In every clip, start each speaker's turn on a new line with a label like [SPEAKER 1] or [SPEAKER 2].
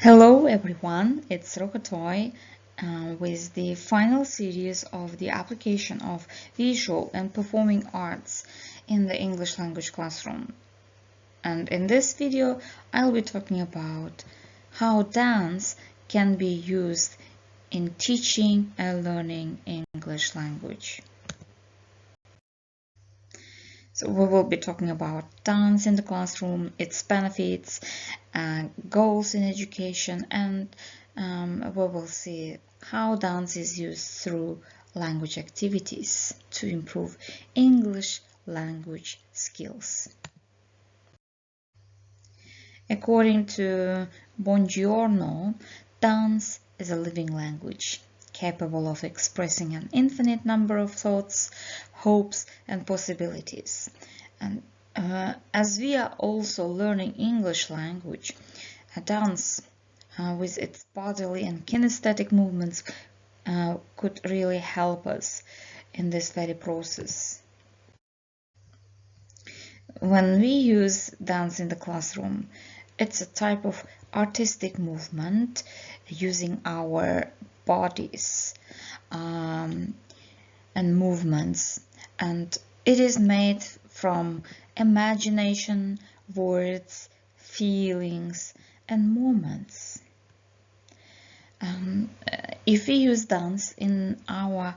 [SPEAKER 1] Hello everyone, it's Rokotoy with the final series of the application of visual and performing arts in the English language classroom. And in this video, I'll be talking about how dance can be used in teaching and learning English language. So we will be talking about dance in the classroom, its benefits, goals in education, and we will see how dance is used through language activities to improve English language skills. According to Buongiorno, dance is a living language, capable of expressing an infinite number of thoughts, hopes, and possibilities. And as we are also learning English language, dance with its bodily and kinesthetic movements could really help us in this very process. When we use dance in the classroom, it's a type of artistic movement using our bodies and movements, and it is made from imagination, words, feelings, and moments. If we use dance in our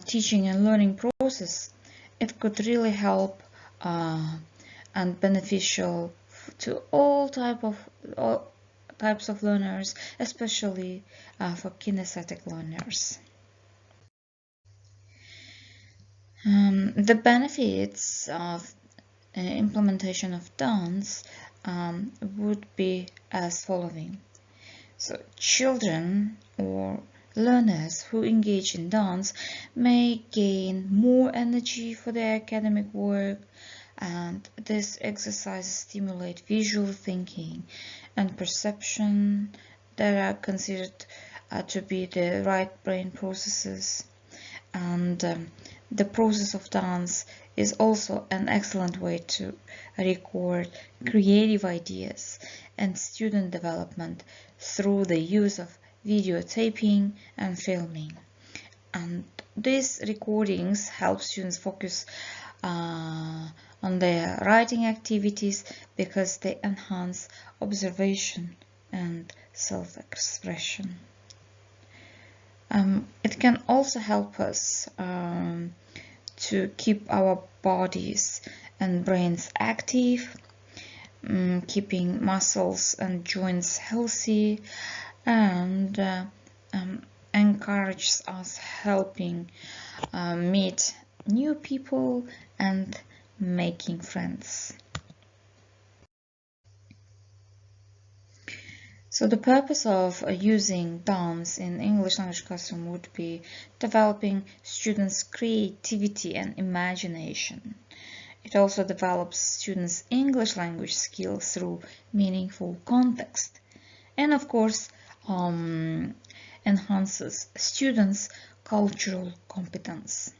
[SPEAKER 1] teaching and learning process, it could really help and beneficial to all types of learners, especially for kinesthetic learners. The benefits of implementation of dance would be as following. So children or learners who engage in dance may gain more energy for their academic work, and this exercises stimulate visual thinking and perception that are considered to be the right brain processes. And the process of dance is also an excellent way to record creative ideas and student development through the use of videotaping and filming. And these recordings help students focus on their writing activities because they enhance observation and self-expression. It can also help us to keep our bodies and brains active, keeping muscles and joints healthy, and encourages us helping meet new people and making friends. So the purpose of using dance in English language classroom would be developing students' creativity and imagination. It also develops students' English language skills through meaningful context, and of course enhances students' cultural competence.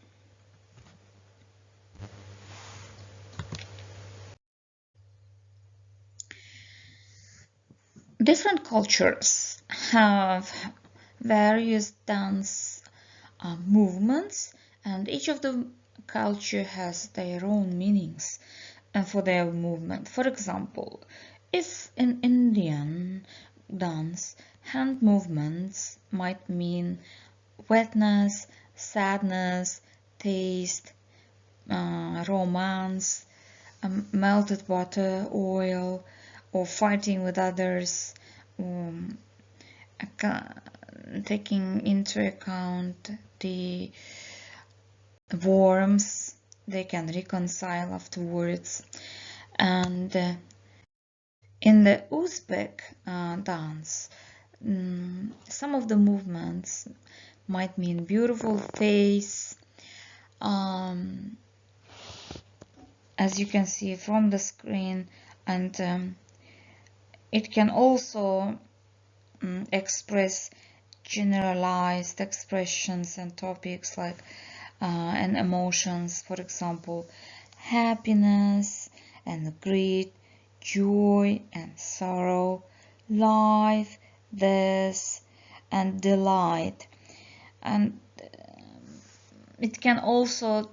[SPEAKER 1] Different cultures have various dance movements, and each of the culture has their own meanings for their movement. For example, if in Indian dance, hand movements might mean wetness, sadness, taste, romance, melted butter, oil, or fighting with others, taking into account the warmth they can reconcile afterwards. And in the Uzbek dance, some of the movements might mean beautiful face, as you can see from the screen, and it can also express generalized expressions and topics like and emotions, for example, happiness and greed, joy and sorrow, life, this, and delight. And it can also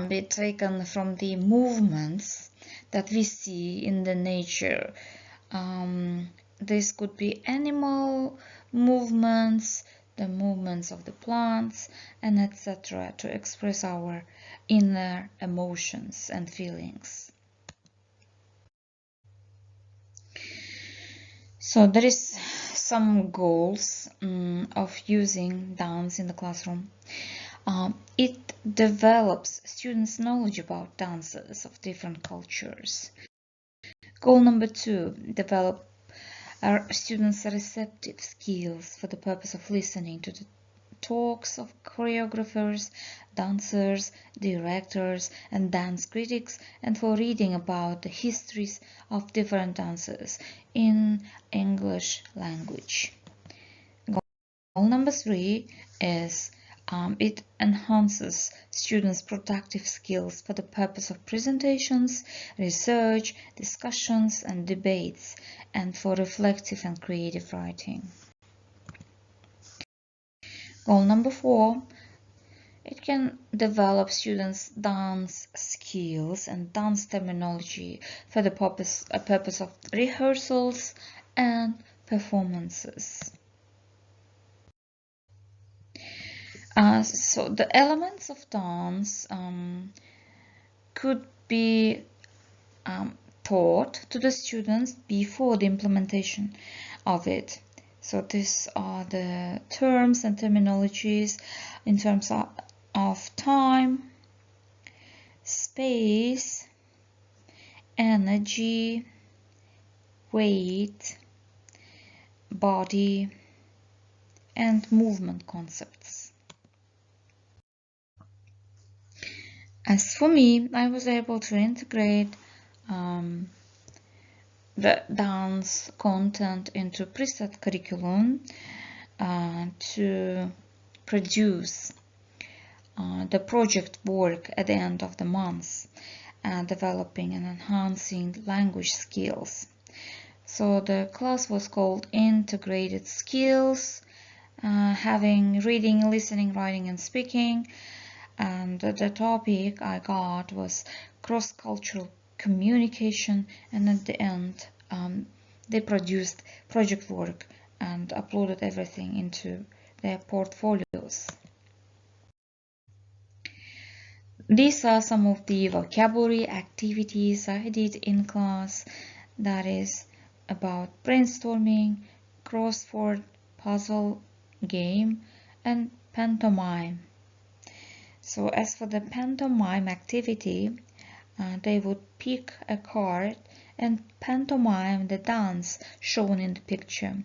[SPEAKER 1] be taken from the movements that we see in the nature. This could be animal movements, the movements of the plants, and etc. to express our inner emotions and feelings. So there is some goals of using dance in the classroom. It develops students' knowledge about dances of different cultures. Goal number 2, develop our students' receptive skills for the purpose of listening to the talks of choreographers, dancers, directors, and dance critics, and for reading about the histories of different dances in English language. Goal number 3 is it enhances students' productive skills for the purpose of presentations, research, discussions, and debates, and for reflective and creative writing. Goal number 4, it can develop students' dance skills and dance terminology for the purpose of rehearsals and performances. So the elements of dance could be taught to the students before the implementation of it. So these are the terms and terminologies in terms of time, space, energy, weight, body, and movement concepts. As for me, I was able to integrate the dance content into preset curriculum to produce the project work at the end of the month, developing and enhancing language skills. So the class was called Integrated Skills, having reading, listening, writing, and speaking. And the topic I got was cross-cultural communication, and at the end they produced project work and uploaded everything into their portfolios. These are some of the vocabulary activities I did in class, that is about brainstorming, crossword puzzle game, and pantomime. So as for the pantomime activity, they would pick a card and pantomime the dance shown in the picture,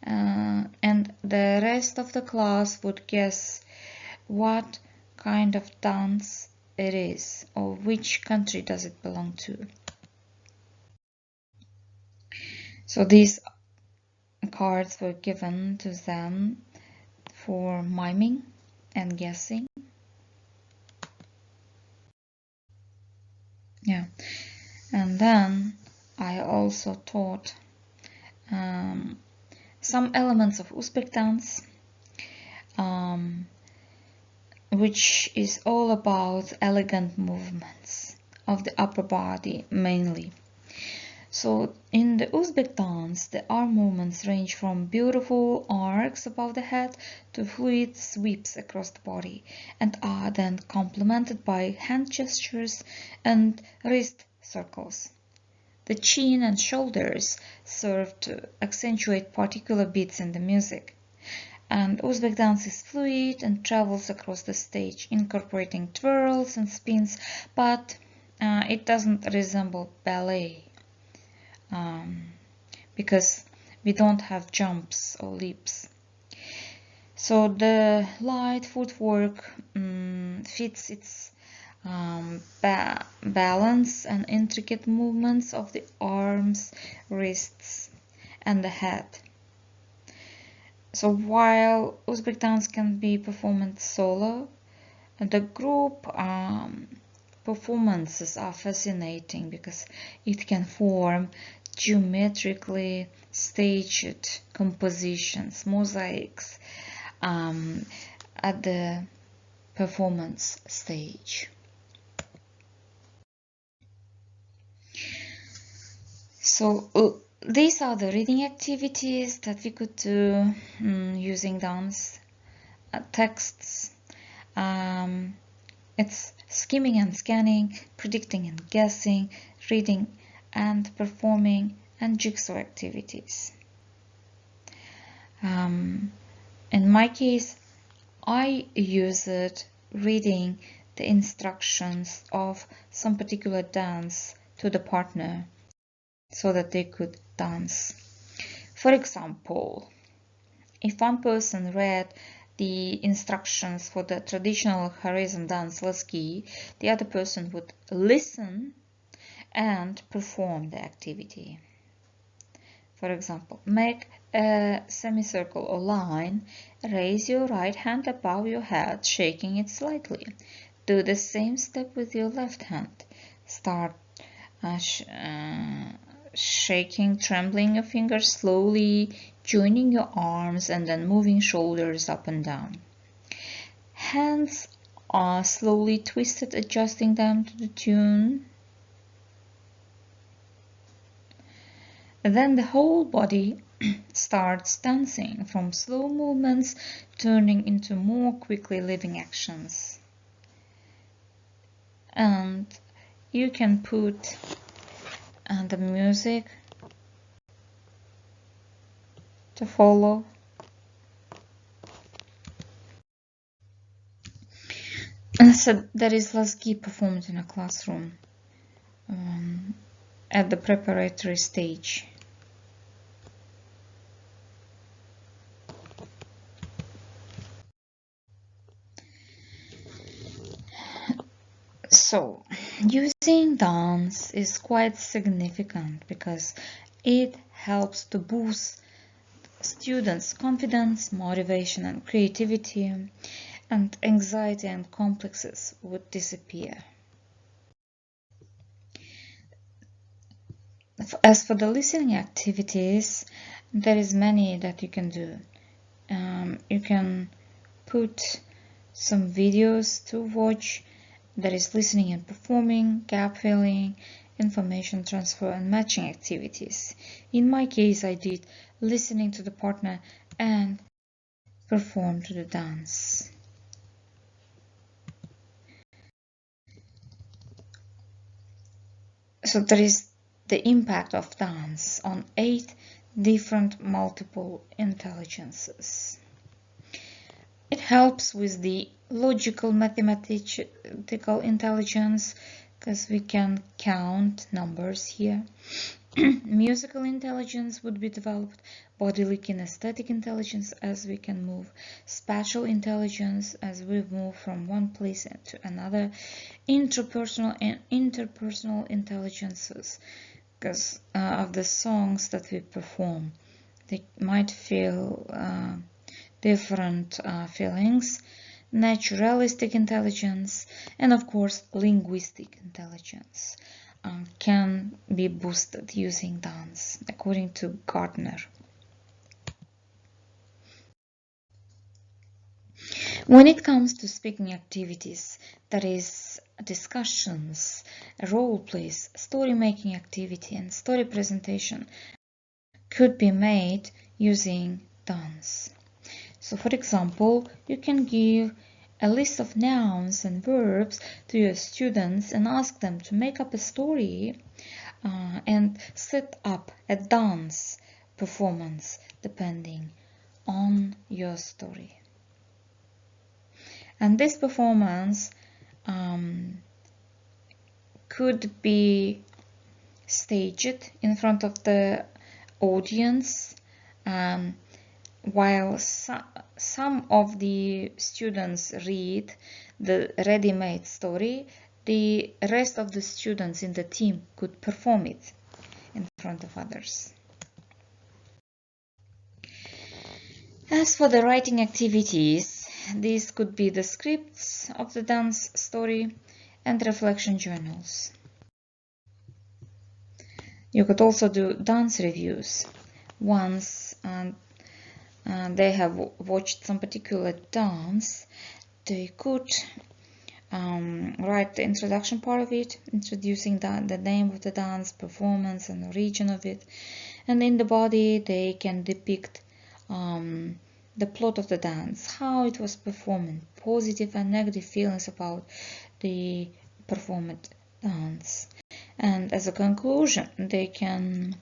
[SPEAKER 1] and the rest of the class would guess what kind of dance it is or which country does it belong to. So these cards were given to them for miming and guessing. Yeah, and then I also taught some elements of Uzbek dance, which is all about elegant movements of the upper body mainly. So in the Uzbek dance, the arm movements range from beautiful arcs above the head to fluid sweeps across the body, and are then complemented by hand gestures and wrist circles. The chin and shoulders serve to accentuate particular beats in the music. And Uzbek dance is fluid and travels across the stage, incorporating twirls and spins, but it doesn't resemble ballet. Because we don't have jumps or leaps. So the light footwork fits its balance and intricate movements of the arms, wrists, and the head. So while Uzbek dance can be performed solo, the group performances are fascinating because it can form geometrically staged compositions, mosaics, at the performance stage. So these are the reading activities that we could do using dance. Texts, it's skimming and scanning, predicting and guessing, reading and performing, and jigsaw activities. In my case, I used reading the instructions of some particular dance to the partner so that they could dance. For example, if one person read the instructions for the traditional horizon dance Lasky, the other person would listen and perform the activity. For example, make a semicircle or line, raise your right hand above your head, shaking it slightly. Do the same step with your left hand. Start shaking, trembling your fingers slowly, joining your arms and then moving shoulders up and down. Hands are slowly twisted, adjusting them to the tune. Then the whole body starts dancing, from slow movements turning into more quickly living actions. And you can put the music to follow. And so that is Lasky performed in a classroom at the preparatory stage. So, using dance is quite significant because it helps to boost students' confidence, motivation and creativity, and anxiety and complexes would disappear. As for the listening activities, there is many that you can do. You can put some videos to watch. There is listening and performing, gap filling, information transfer and matching activities. In my case, I did listening to the partner and perform to the dance. So there is the impact of dance on 8 different multiple intelligences. It helps with the logical mathematical intelligence because we can count numbers here. Musical intelligence would be developed, bodily kinesthetic intelligence as we can move, spatial intelligence as we move from one place to another, interpersonal and interpersonal intelligences because of the songs that we perform. They might feel different feelings, naturalistic intelligence, and of course linguistic intelligence can be boosted using dance, according to Gardner. When it comes to speaking activities, that is discussions, role plays, story making activity and story presentation could be made using dance. So for example, you can give a list of nouns and verbs to your students and ask them to make up a story and set up a dance performance depending on your story. And this performance could be staged in front of the audience while some of the students read the ready-made story, the rest of the students in the team could perform it in front of others. As for the writing activities, these could be the scripts of the dance story and reflection journals. You could also do dance reviews. Once they have watched some particular dance, they could write the introduction part of it, introducing the name of the dance, performance, and the region of it. And in the body, they can depict the plot of the dance, how it was performed, positive and negative feelings about the performed dance. And as a conclusion, they can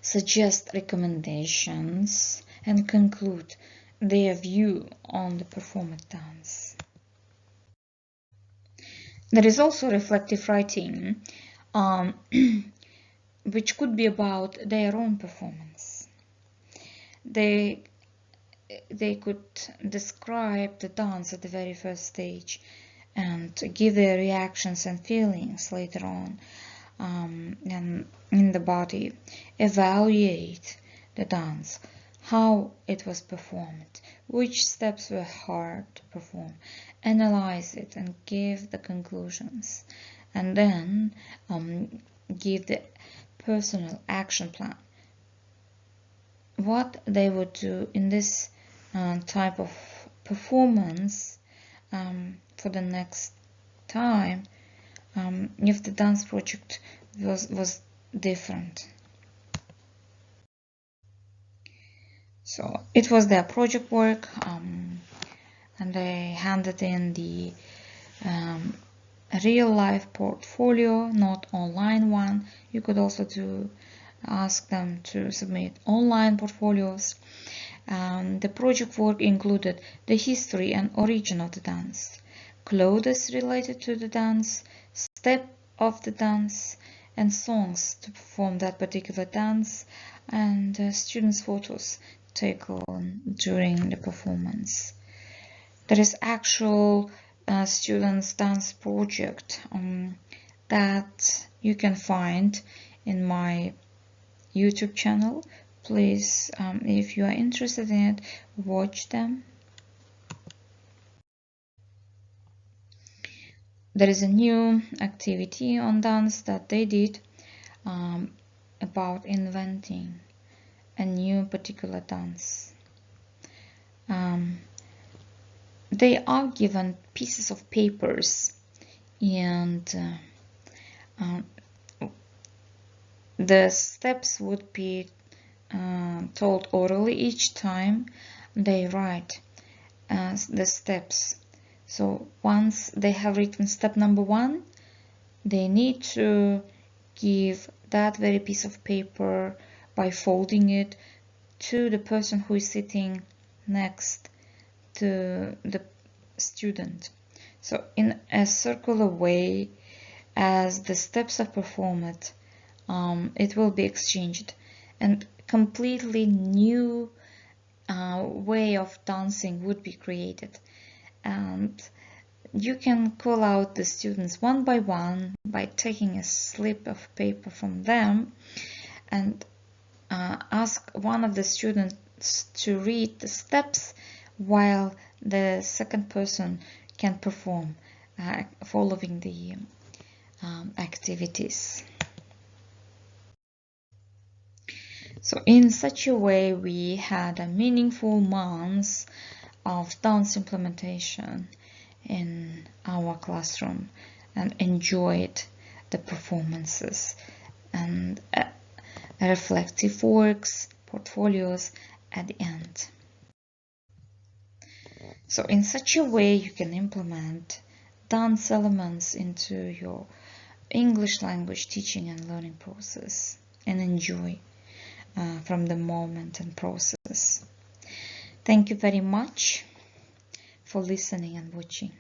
[SPEAKER 1] suggest recommendations and conclude their view on the performed dance. There is also reflective writing, which could be about their own performance. They could describe the dance at the very first stage and give their reactions and feelings later on, and in the body, evaluate the dance, how it was performed, which steps were hard to perform, analyze it and give the conclusions, and then give the personal action plan, what they would do in this type of performance for the next time if the dance project was different. So it was their project work, and they handed in the real life portfolio, not online one. You could also ask them to submit online portfolios. The project work included the history and origin of the dance, clothes related to the dance, step of the dance, and songs to perform that particular dance, and students' photos taken during the performance. There is actual students' dance project that you can find in my YouTube channel. Please, if you are interested in it, watch them. There is a new activity on dance that they did about inventing a new particular dance. They are given pieces of papers, and the steps would be told orally each time they write the steps. So once they have written step number 1, they need to give that very piece of paper by folding it to the person who is sitting next to the student. So in a circular way, as the steps are performed, it will be exchanged, and completely new way of dancing would be created. And you can call out the students one by one by taking a slip of paper from them and ask one of the students to read the steps while the second person can perform following the activities. So in such a way, we had a meaningful month of dance implementation in our classroom and enjoyed the performances and reflective works, portfolios at the end. So in such a way, you can implement dance elements into your English language teaching and learning process and enjoy from the moment and process. Thank you very much for listening and watching.